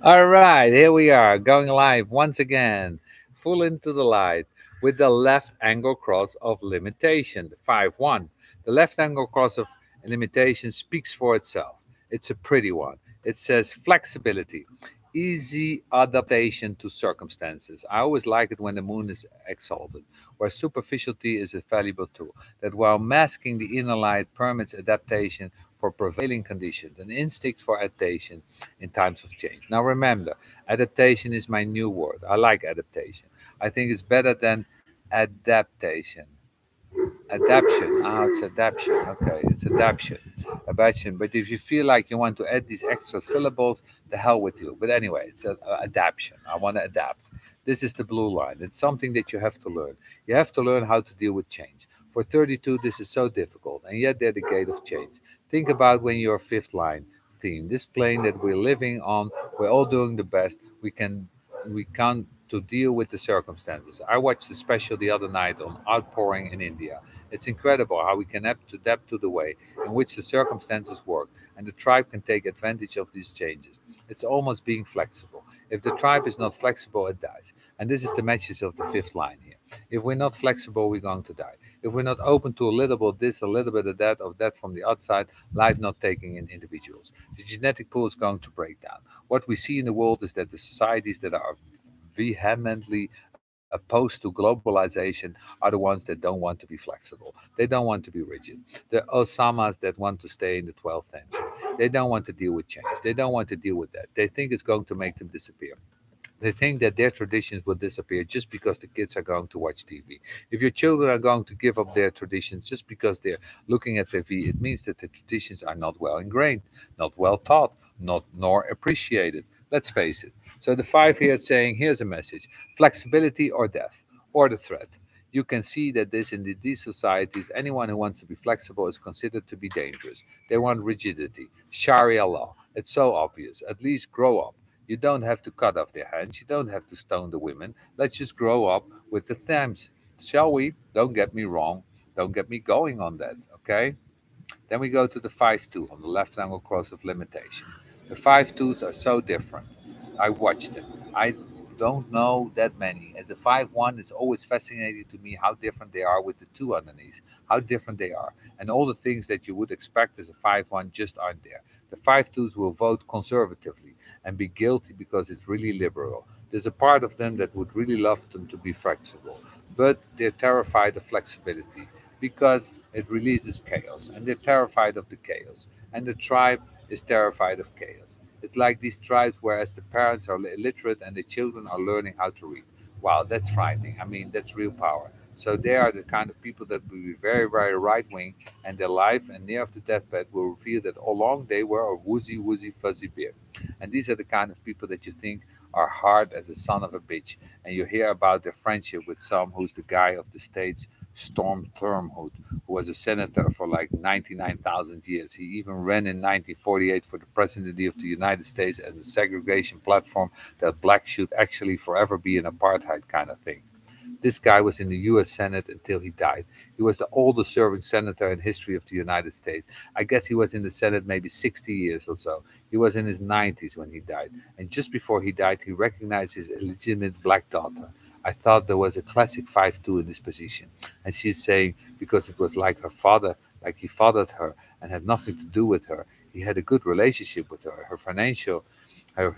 All right, here we are, going live once again, full into the light with the left angle cross of limitation, the 5 1. The left angle cross of limitation speaks for itself. It's a pretty one. It says flexibility, easy adaptation to circumstances. I always like it when the moon is exalted, where superficiality is a valuable tool, that while masking the inner light permits adaptation for prevailing conditions, an instinct for adaptation in times of change. Now remember, adaptation is my new word. I like adaptation. I think it's better than adaptation. Adaption. Ah, it's adaption. Okay, it's adaption. Adaption. But if you feel like you want to add these extra syllables, the hell with you. But anyway, it's a adaption. I want to adapt. This is the blue line. It's something that you have to learn. You have to learn how to deal with change. For 32, this is so difficult, and yet they're the gate of change. Think about when your fifth line theme, this plane that we're living on, we're all doing the best we can to deal with the circumstances. I watched the special the other night on outpouring in India. It's incredible how we can adapt to the way in which the circumstances work, and the tribe can take advantage of these changes. It's almost being flexible. If the tribe is not flexible, it dies. And this is the message of the fifth line here. If we're not flexible, we're going to die. If we're not open to a little bit of this, a little bit of that from the outside, life not taking in individuals, the genetic pool is going to break down. What we see in the world is that the societies that are vehemently opposed to globalization are the ones that don't want to be flexible. They don't want to be rigid. The Osamas that want to stay in the 12th century. They don't want to deal with change. They don't want to deal with that. They think it's going to make them disappear. They think that their traditions will disappear just because the kids are going to watch TV. If your children are going to give up their traditions just because they're looking at TV, it means that the traditions are not well ingrained, not well taught, not nor appreciated. Let's face it. So the five here is saying, here's a message: flexibility or death, or the threat. You can see that this in these societies, anyone who wants to be flexible is considered to be dangerous. They want rigidity, Sharia law. It's so obvious. At least grow up. You don't have to cut off their hands. You don't have to stone the women. Let's just grow up with the themes. Shall we? Don't get me wrong. Don't get me going on that, okay? Then we go to the 5-2 on the left angle cross of limitation. The 5-2s are so different. I watched them. I don't know that many. As a 5-1, it's always fascinating to me how different they are with the two underneath, how different they are. And all the things that you would expect as a 5-1 just aren't there. The 5-2s will vote conservatively and be guilty because it's really liberal. There's a part of them that would really love them to be flexible, but they're terrified of flexibility because it releases chaos, and they're terrified of the chaos. And the tribe is terrified of chaos. It's like these tribes, whereas the parents are illiterate and the children are learning how to read. Wow, that's frightening. I mean, that's real power. So they are the kind of people that will be very, very right wing, and their life and near of the deathbed will reveal that all along they were a woozy, woozy, fuzzy bear. And these are the kind of people that you think are hard as a son of a bitch. And you hear about their friendship with some who's the guy of the state's Storm Thurmond, who was a senator for like 99,000 years. He even ran in 1948 for the presidency of the United States as a segregation platform that blacks should actually forever be an apartheid kind of thing. This guy was in the U.S. Senate until he died. He was the oldest serving senator in history of the United States. I guess he was in the Senate maybe 60 years or so. He was in his 90s when he died. And just before he died, he recognized his illegitimate black daughter. I thought there was a classic 5-2 in this position. And she's saying, because it was like her father, like he fathered her and had nothing to do with her. He had a good relationship with her.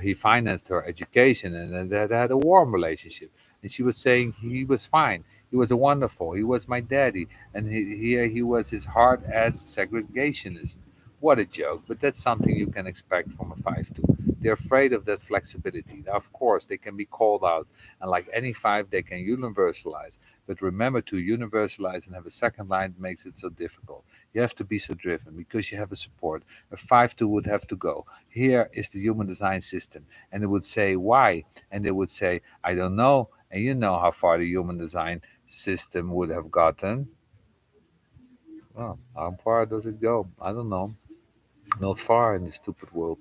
He financed her education, and they had a warm relationship. And she was saying he was fine. He was a wonderful. He was my daddy, and here he was his hard ass segregationist. What a joke! But that's something you can expect from a 5-2. They're afraid of that flexibility. Now, of course, they can be called out, and like any five, they can universalize. But remember, to universalize and have a second line makes it so difficult. You have to be so driven because you have a support. A 5-2 would have to go. Here is the human design system, and it would say why, and they would say I don't know, and you know how far the human design system would have gotten. Well, how far does it go? I don't know. Not far in this stupid world.